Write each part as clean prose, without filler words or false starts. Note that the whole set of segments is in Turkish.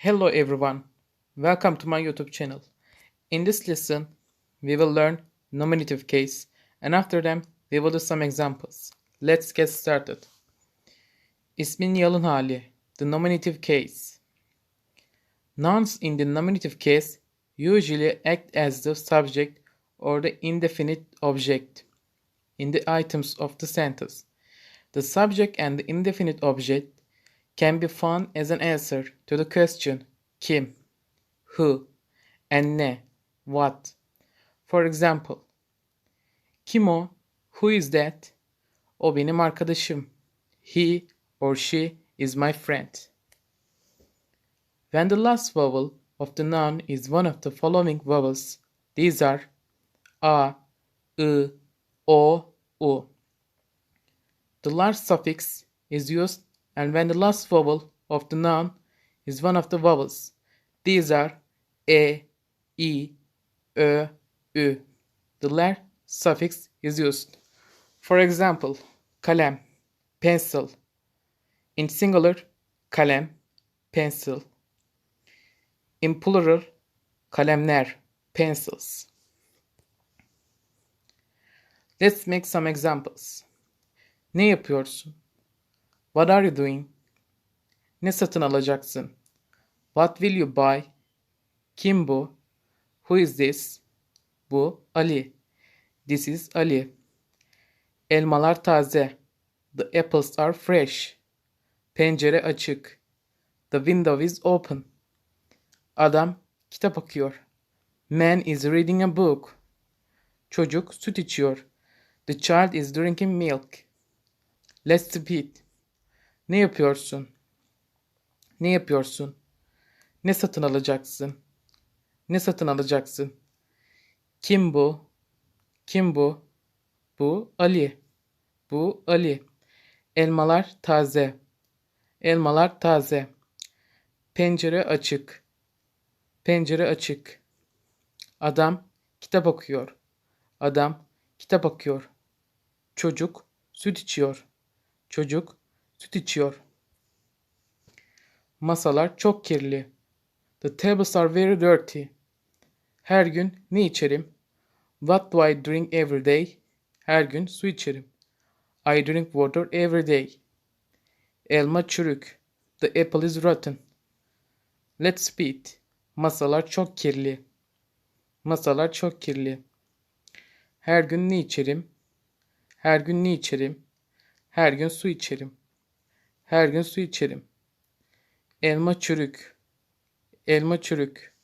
Hello everyone, welcome to my YouTube channel. In this lesson, we will learn nominative case and after them we will do some examples. Let's get started. İsmin yalın hali, the nominative case. Nouns in the nominative case usually act as the subject or the indefinite object in the items of the sentence. The subject and the indefinite object can be found as an answer to the question kim, who, and ne, what. For example, kim o? Who is that? O benim arkadaşım. He or she is my friend. When the last vowel of the noun is one of the following vowels, these are a, I, o, u. The last suffix is used and when the last vowel of the noun is one of the vowels, these are e, I, ö, ü. The lar suffix is used. For example, kalem, pencil. In singular, kalem, pencil. In plural, kalemler, pencils. Let's make some examples. Ne yapıyorsun? What are you doing? Ne satın alacaksın? What will you buy? Kim bu? Who is this? Bu Ali. This is Ali. Elmalar taze. The apples are fresh. Pencere açık. The window is open. Adam kitap okuyor. Man is reading a book. Çocuk süt içiyor. The child is drinking milk. Let's repeat. Ne yapıyorsun? Ne yapıyorsun? Ne satın alacaksın? Ne satın alacaksın? Kim bu? Kim bu? Bu Ali. Bu Ali. Elmalar taze. Elmalar taze. Pencere açık. Pencere açık. Adam kitap okuyor. Adam kitap okuyor. Çocuk süt içiyor. Çocuk süt içiyor. Masalar çok kirli. The tables are very dirty. Her gün ne içerim? What do I drink every day? Her gün su içerim. I drink water every day. Elma çürük. The apple is rotten. Let's repeat. Masalar çok kirli. Masalar çok kirli. Her gün ne içerim? Her gün ne içerim? Her gün su içerim. Her gün su içerim. Elma çürük. Elma çürük.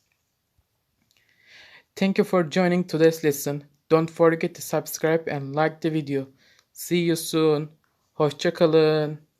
Thank you for joining today's lesson. Don't forget to subscribe and like the video. See you soon. Hoşça kalın.